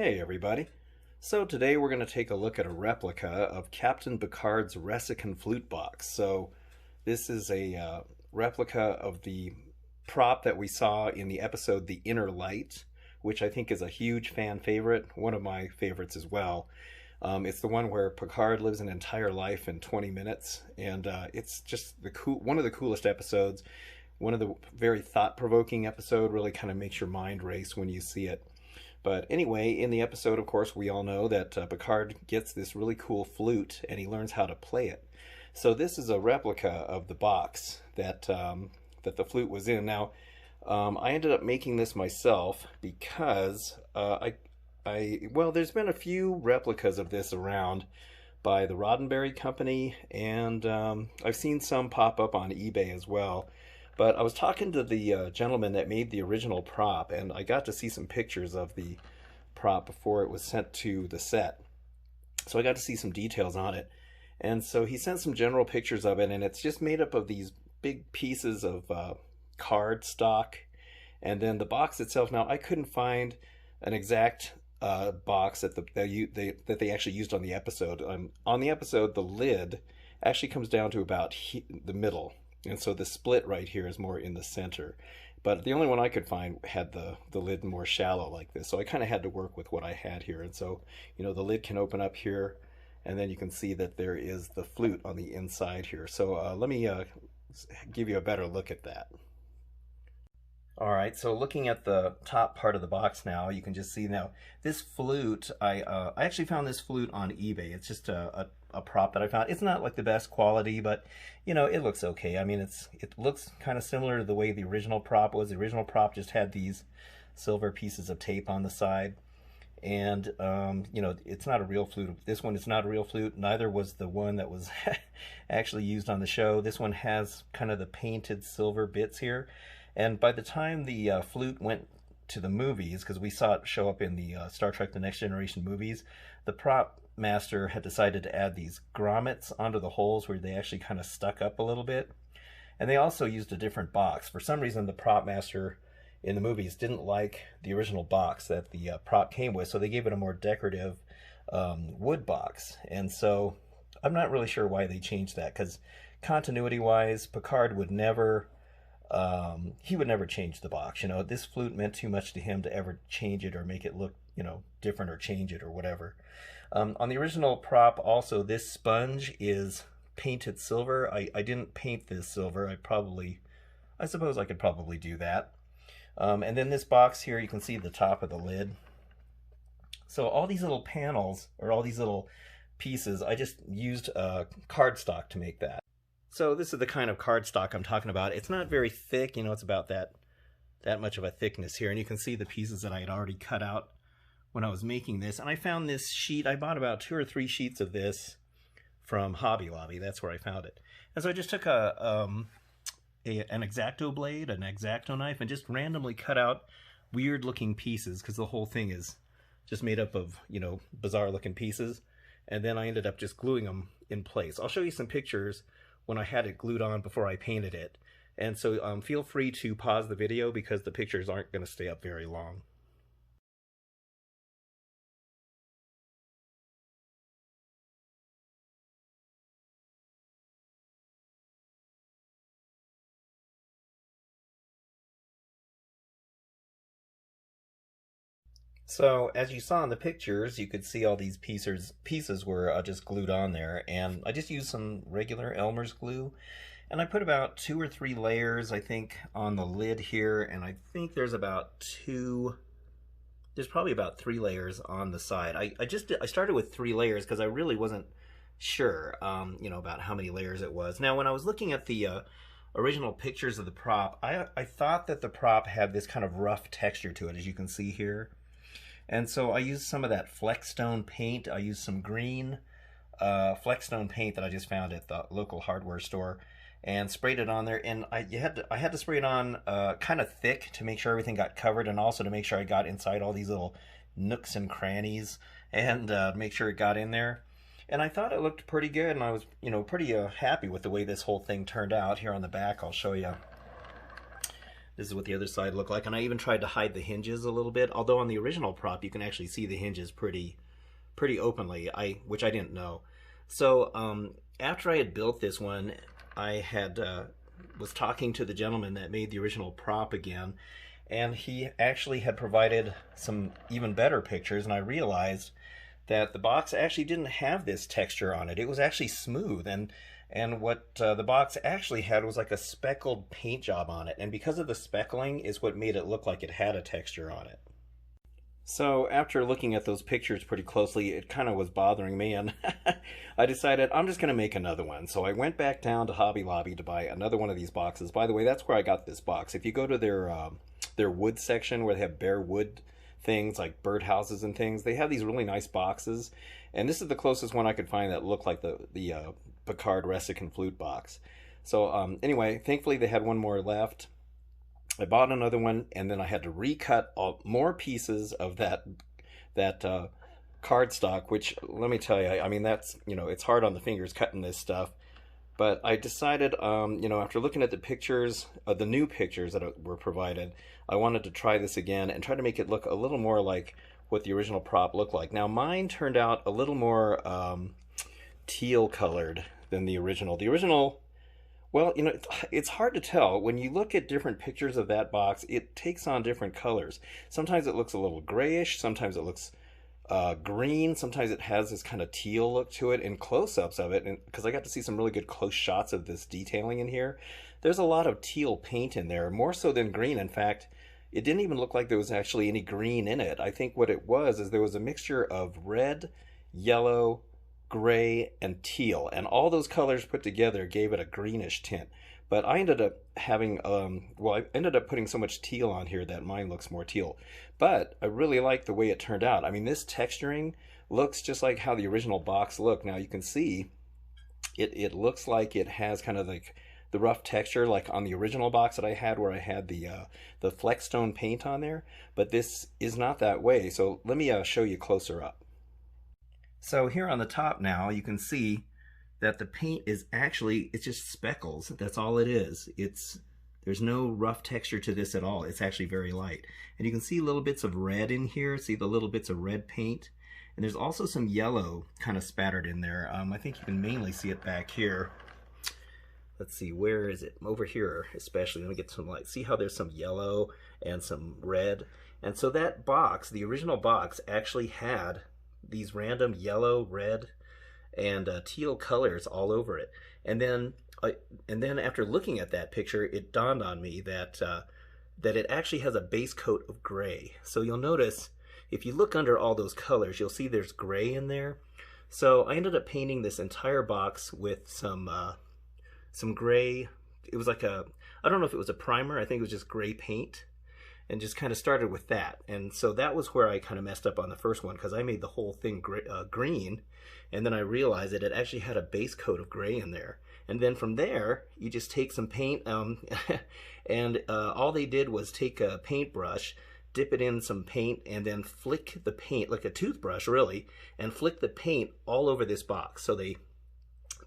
Hey everybody. So today we're going to take a look at a replica of Captain Picard's Ressikan flute box. So this is a replica of the prop that we saw in the episode The Inner Light, which I think is a huge fan favorite, one of my favorites as well. It's the one where Picard lives an entire life in 20 minutes, and it's just one of the coolest episodes, one of the very thought-provoking episode, really kind of makes your mind race when you see it. But anyway, in the episode, of course, we all know that Picard gets this really cool flute and he learns how to play it. So this is a replica of the box that the flute was in. Now, I ended up making this myself because well, there's been a few replicas of this around by the Roddenberry Company, and I've seen some pop up on eBay as well. But I was talking to the gentleman that made the original prop, and I got to see some pictures of the prop before it was sent to the set. So I got to see some details on it. And so he sent some general pictures of it, and it's just made up of these big pieces of card stock. And then the box itself, now I couldn't find an exact box that they actually used on the episode. On the episode, the lid actually comes down to about the middle. And so the split right here is more in the center. But the only one I could find had the lid more shallow like this. So I kind of had to work with what I had here. And so, you know, the lid can open up here, and then you can see that there is the flute on the inside here. So let me give you a better look at that. All right, so looking at the top part of the box now, you can just see now this flute, I actually found this flute on eBay. It's just a prop that I found. It's not like the best quality, but you know, it looks okay. I mean, it looks kind of similar to the way the original prop was. The original prop just had these silver pieces of tape on the side, and you know, it's not a real flute. This one is not a real flute. Neither was the one that was actually used on the show. This one has kind of the painted silver bits here. And by the time the flute went to the movies, because we saw it show up in the Star Trek The Next Generation movies, the prop master had decided to add these grommets onto the holes where they actually kind of stuck up a little bit. And they also used a different box. For some reason, the prop master in the movies didn't like the original box that the prop came with, so they gave it a more decorative wood box. And so I'm not really sure why they changed that, because continuity-wise, Picard would never... he would never change the box. You know, this flute meant too much to him to ever change it or make it look, you know, different or change it or whatever. On the original prop, also, this sponge is painted silver. I didn't paint this silver. I suppose I could probably do that. And then this box here, you can see the top of the lid. So all these little panels, or all these little pieces, I just used cardstock to make that. So this is the kind of cardstock I'm talking about. It's not very thick, you know, it's about that much of a thickness here. And you can see the pieces that I had already cut out when I was making this. And I found this sheet, I bought about 2 or 3 sheets of this from Hobby Lobby. That's where I found it. And so I just took an X-Acto blade, an X-Acto knife, and just randomly cut out weird looking pieces, because the whole thing is just made up of, you know, bizarre looking pieces. And then I ended up just gluing them in place. I'll show you some pictures when I had it glued on before I painted it. And so feel free to pause the video, because the pictures aren't going to stay up very long. So as you saw in the pictures, you could see all these pieces were just glued on there, and I just used some regular Elmer's glue, and I put about 2 or 3 layers, I think, on the lid here, and I think there's probably about 3 layers on the side. I started with 3 layers because I really wasn't sure, you know, about how many layers it was. Now, when I was looking at the original pictures of the prop, I thought that the prop had this kind of rough texture to it, as you can see here. And so I used some of that Flexstone paint. I used some green Flexstone paint that I just found at the local hardware store, and sprayed it on there. And I had to spray it on kind of thick to make sure everything got covered, and also to make sure I got inside all these little nooks and crannies, and make sure it got in there. And I thought it looked pretty good, and I was, you know, pretty happy with the way this whole thing turned out. Here on the back, I'll show you. This is what the other side looked like, and I even tried to hide the hinges a little bit, although on the original prop you can actually see the hinges pretty openly, which I didn't know. So after I had built this one, I had was talking to the gentleman that made the original prop again, and he actually had provided some even better pictures, and I realized that the box actually didn't have this texture on it. It was actually smooth, and what the box actually had was like a speckled paint job on it, and because of the speckling is what made it look like it had a texture on it. So after looking at those pictures pretty closely, it kind of was bothering me, and I decided I'm just going to make another one. So I went back down to Hobby Lobby to buy another one of these boxes. By the way, that's where I got this box. If you go to their wood section where they have bare wood things like birdhouses and things, they have these really nice boxes, and this is the closest one I could find that looked like the Picard Ressikan Flute box. So anyway, thankfully they had one more left. I bought another one, and then I had to recut more pieces of that cardstock, which, let me tell you, I mean, that's, it's hard on the fingers cutting this stuff. But I decided, after looking at the pictures, the new pictures that were provided, I wanted to try this again and try to make it look a little more like what the original prop looked like. Now, mine turned out a little more teal colored than the original. The original, well, it's hard to tell. When you look at different pictures of that box, it takes on different colors. Sometimes it looks a little grayish, sometimes it looks green, sometimes it has this kind of teal look to it in close-ups of it, and because I got to see some really good close shots of this detailing in here, there's a lot of teal paint in there, more so than green. In fact, it didn't even look like there was actually any green in it. I think what it was is there was a mixture of red, yellow, gray, and teal, and all those colors put together gave it a greenish tint. But I ended up having, I ended up putting so much teal on here that mine looks more teal. But I really like the way it turned out. I mean, this texturing looks just like how the original box looked. Now you can see it looks like it has kind of like the rough texture like on the original box that I had, where I had the Flexstone paint on there. But this is not that way. So let me show you closer up. So here on the top now, you can see that the paint is actually, it's just speckles. That's all it is. There's no rough texture to this at all. It's actually very light. And you can see little bits of red in here. See the little bits of red paint? And there's also some yellow kind of spattered in there. I think you can mainly see it back here. Let's see, where is it? Over here especially. Let me get some light. See how there's some yellow and some red? And so that box, the original box, actually had these random yellow, red, and teal colors all over it. And then after looking at that picture, it dawned on me that it actually has a base coat of gray. So you'll notice if you look under all those colors, you'll see there's gray in there. So I ended up painting this entire box with some gray. It was like I don't know if it was a primer. I think it was just gray paint, and just kind of started with that. And so that was where I kind of messed up on the first one, because I made the whole thing green, and then I realized that it actually had a base coat of gray in there. And then from there, you just take some paint, and all they did was take a paintbrush, dip it in some paint, and then flick the paint, like a toothbrush really, and flick the paint all over this box. So they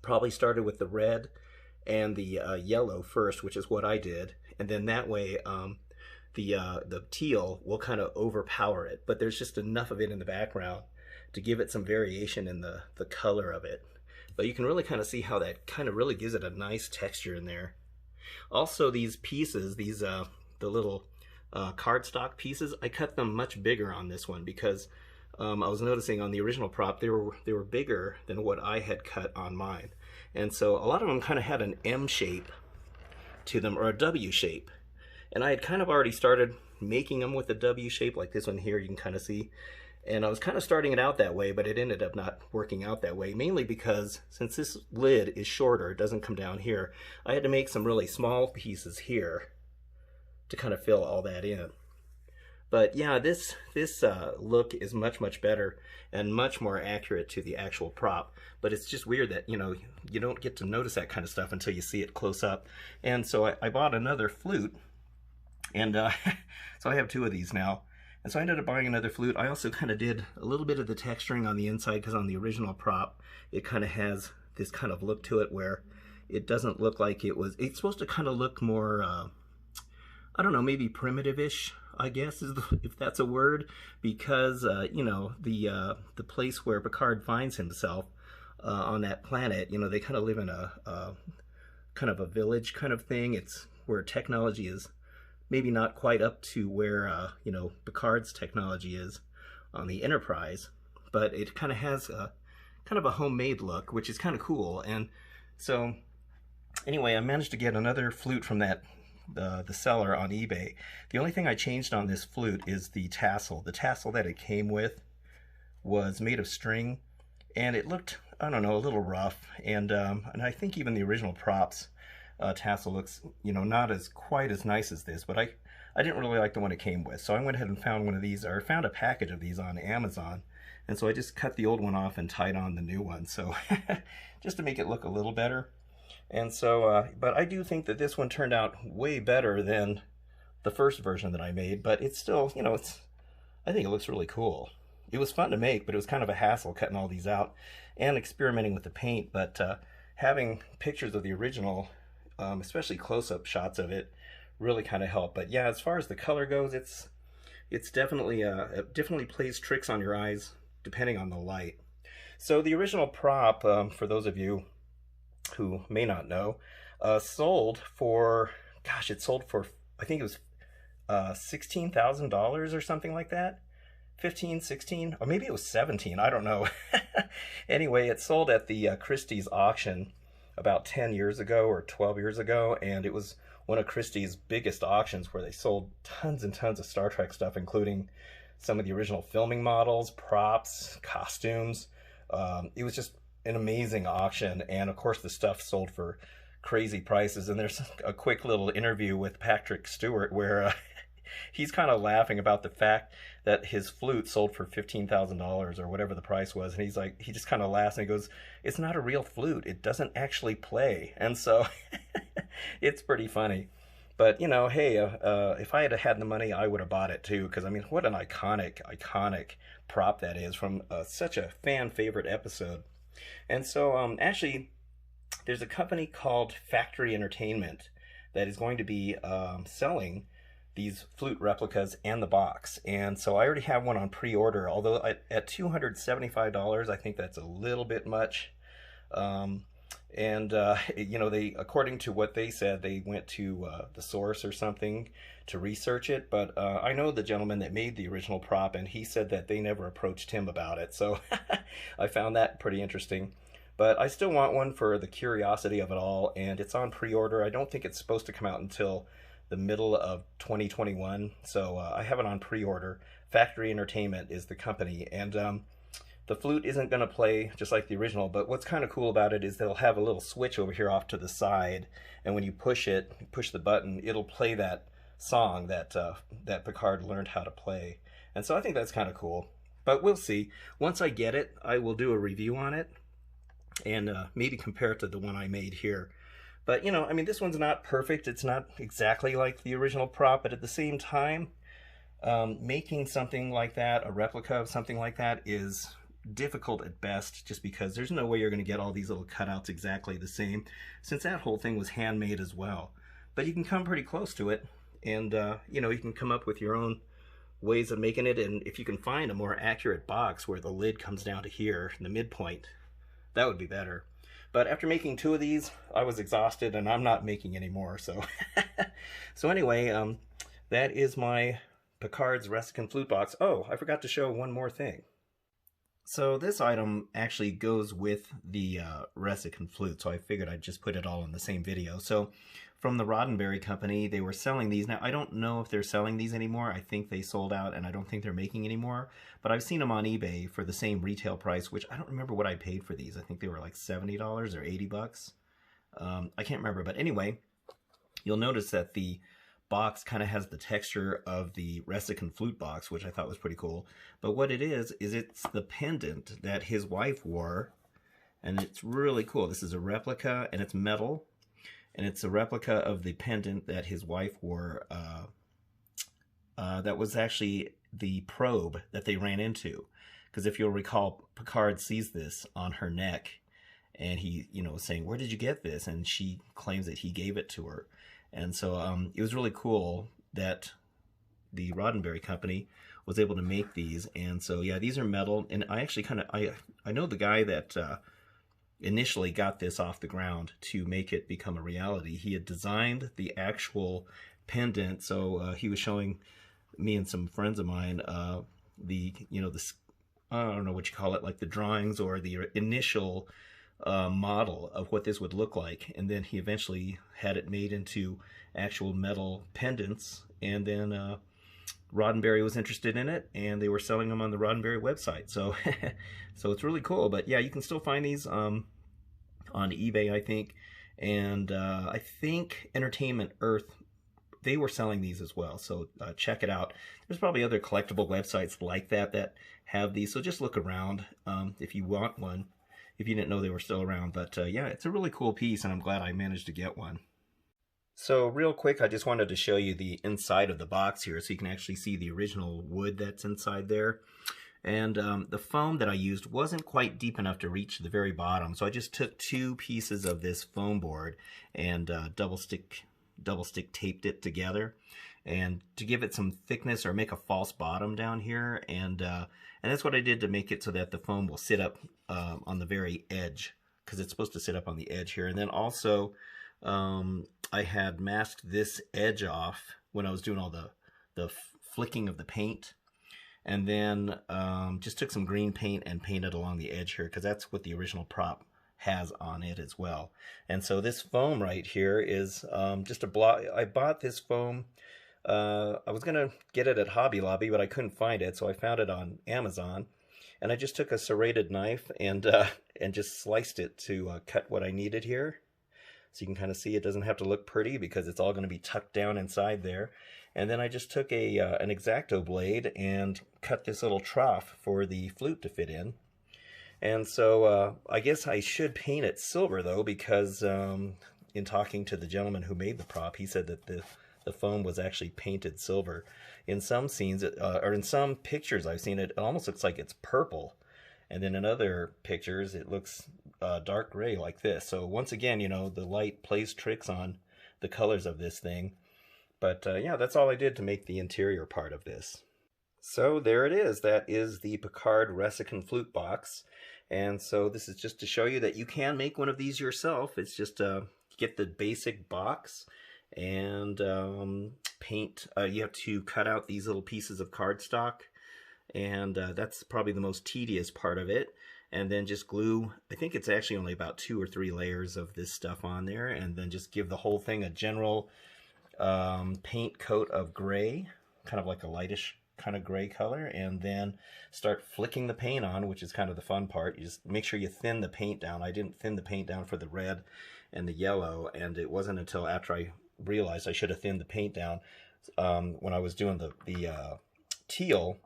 probably started with the red and the yellow first, which is what I did, and then that way the teal will kind of overpower it, but there's just enough of it in the background to give it some variation in the color of it. But you can really kind of see how that kind of really gives it a nice texture in there. Also, these pieces, the little cardstock pieces, I cut them much bigger on this one because I was noticing on the original prop they were bigger than what I had cut on mine. And so a lot of them kind of had an M shape to them, or a W shape. And I had kind of already started making them with a W shape, like this one here you can kind of see. And I was kind of starting it out that way, but it ended up not working out that way, mainly because since this lid is shorter, it doesn't come down here, I had to make some really small pieces here to kind of fill all that in. But yeah, this look is much, much better and much more accurate to the actual prop. But it's just weird that, you don't get to notice that kind of stuff until you see it close up. And so I bought another flute, and so I have two of these now. And so I ended up buying another flute. I also kind of did a little bit of the texturing on the inside, because on the original prop, it kind of has this kind of look to it where it doesn't look like it's supposed to kind of look more, I don't know, maybe primitive-ish, I guess, if that's a word, because you know, the place where Picard finds himself on that planet, you know, they kind of live in a kind of a village kind of thing. It's where technology is maybe not quite up to where you know, Picard's technology is on the Enterprise, but it kind of has a kind of a homemade look, which is kind of cool. And so anyway, I managed to get another flute from that the seller on eBay. The only thing I changed on this flute is the tassel. The tassel that it came with was made of string, and it looked, I don't know, a little rough. And I think even the original props tassel looks, you know, not as quite as nice as this. But I didn't really like the one it came with, so I went ahead and found one of these, or found a package of these on Amazon. And so I just cut the old one off and tied on the new one, so just to make it look a little better. And so, but I do think that this one turned out way better than the first version that I made, but it's still, you know, I think it looks really cool. It was fun to make, but it was kind of a hassle cutting all these out and experimenting with the paint, but having pictures of the original, especially close-up shots of it, really kind of helped. But yeah, as far as the color goes, it's definitely, it definitely plays tricks on your eyes depending on the light. So the original prop, for those of you who may not know, sold for, gosh, it sold for, I think it was $16,000 or something like that. 15, 16, or maybe it was 17, I don't know. Anyway, it sold at the Christie's auction about 10 years ago or 12 years ago, and it was one of Christie's biggest auctions where they sold tons and tons of Star Trek stuff, including some of the original filming models, props, costumes. It was just an amazing auction, and of course the stuff sold for crazy prices. And there's a quick little interview with Patrick Stewart where he's kind of laughing about the fact that his flute sold for $15,000 or whatever the price was, and he's like, he just kind of laughs and he goes, "It's not a real flute, it doesn't actually play." And so it's pretty funny. But you know, hey, if I had had the money, I would have bought it too, because I mean, what an iconic prop that is from such a fan favorite episode. And so actually, there's a company called Factory Entertainment that is going to be selling these flute replicas and the box. And so I already have one on pre-order, although at $275, I think that's a little bit much. You know, they, according to what they said, they went to the source or something to research it. But I know the gentleman that made the original prop, and he said that they never approached him about it. So I found that pretty interesting. But I still want one for the curiosity of it all, and it's on pre-order. I don't think it's supposed to come out until the middle of 2021, so I have it on pre-order. Factory Entertainment is the company, and the flute isn't going to play just like the original, but what's kind of cool about it is they'll have a little switch over here off to the side, and when you push the button, it'll play that song that that Picard learned how to play. And so I think that's kind of cool. But we'll see. Once I get it, I will do a review on it and maybe compare it to the one I made here. But, you know, I mean, this one's not perfect. It's not exactly like the original prop, but at the same time, making something like that, a replica of something like that, is difficult at best, just because there's no way you're going to get all these little cutouts exactly the same, since that whole thing was handmade as well. But you can come pretty close to it, and, you know, you can come up with your own ways of making it, and if you can find a more accurate box where the lid comes down to here, in the midpoint, that would be better. But after making 2 of these, I was exhausted, and I'm not making any more. So, so anyway, that is my Picard's Ressikan flute box. Oh, I forgot to show one more thing. So this item actually goes with the Ressikan flute, so I figured I'd just put it all in the same video. So from the Roddenberry company, they were selling these. Now, I don't know if they're selling these anymore. I think they sold out, and I don't think they're making any more. But I've seen them on eBay for the same retail price, which I don't remember what I paid for these. I think they were like $70 or 80 bucks. I can't remember. But anyway, you'll notice that the box kind of has the texture of the Ressikan flute box, which I thought was pretty cool. But what it is it's the pendant that his wife wore, and it's really cool. This is a replica, and it's metal. And it's a replica of the pendant that his wife wore. That was actually the probe that they ran into. Because if you'll recall, Picard sees this on her neck, and he, you know, saying, "Where did you get this?" And she claims that he gave it to her. And so it was really cool that the Roddenberry company was able to make these. And so yeah, these are metal, and I actually I know the guy that initially got this off the ground to make it become a reality. He had designed the actual pendant, so he was showing me and some friends of mine the I don't know what you call it, like the drawings or the initial model of what this would look like, and then he eventually had it made into actual metal pendants, and then Roddenberry was interested in it, and they were selling them on the Roddenberry website. So so it's really cool. But yeah, you can still find these on eBay, I think, and I think Entertainment Earth, they were selling these as well, so check it out. There's probably other collectible websites like that that have these, so just look around if you want one, if you didn't know they were still around. But yeah, it's a really cool piece, and I'm glad I managed to get one. So real quick, I just wanted to show you the inside of the box here, so you can actually see the original wood that's inside there. And the foam that I used wasn't quite deep enough to reach the very bottom, so I just took 2 pieces of this foam board and double stick taped it together, and to give it some thickness or make a false bottom down here, and that's what I did to make it so that the foam will sit up on the very edge, because it's supposed to sit up on the edge here. And then also I had masked this edge off when I was doing all the flicking of the paint, and then just took some green paint and painted along the edge here, because that's what the original prop has on it as well. And so this foam right here is just a block. I bought this foam. I was gonna get it at Hobby Lobby, but I couldn't find it, so I found it on Amazon. And I just took a serrated knife and just sliced it to cut what I needed here. So you can kind of see it doesn't have to look pretty, because it's all going to be tucked down inside there. And then I just took an X-Acto blade and cut this little trough for the flute to fit in. And so I guess I should paint it silver, though, because in talking to the gentleman who made the prop, he said that the foam was actually painted silver. In some scenes, or in some pictures I've seen, it almost looks like it's purple. And then in other pictures, it looks dark gray like this. So once again, you know, the light plays tricks on the colors of this thing. But yeah, that's all I did to make the interior part of this. So there it is. That is the Picard Ressikan flute box. And so this is just to show you that you can make one of these yourself. It's just get the basic box and paint. You have to cut out these little pieces of cardstock, and that's probably the most tedious part of it. And then just glue, I think it's actually only about 2 or 3 layers of this stuff on there, and then just give the whole thing a general paint coat of gray, kind of like a lightish kind of gray color, and then start flicking the paint on, which is kind of the fun part. You just make sure you thin the paint down. I didn't thin the paint down for the red and the yellow, and it wasn't until after I realized I should have thinned the paint down when I was doing the teal,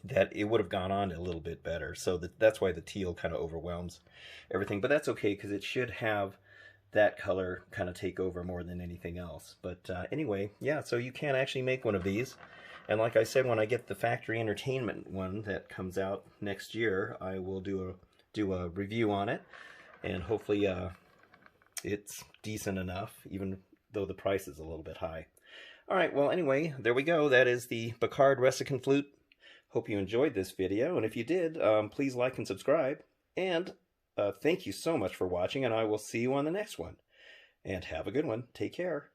that it would have gone on a little bit better. So that's why the teal kind of overwhelms everything. But that's okay, because it should have that color kind of take over more than anything else. But anyway, yeah, so you can actually make one of these. And like I said, when I get the Factory Entertainment one that comes out next year, I will do a review on it. And hopefully it's decent enough, even though the price is a little bit high. All right, well, anyway, there we go. That is the Picard Ressikan flute. Hope you enjoyed this video, and if you did, please like and subscribe. And thank you so much for watching, and I will see you on the next one. And have a good one. Take care.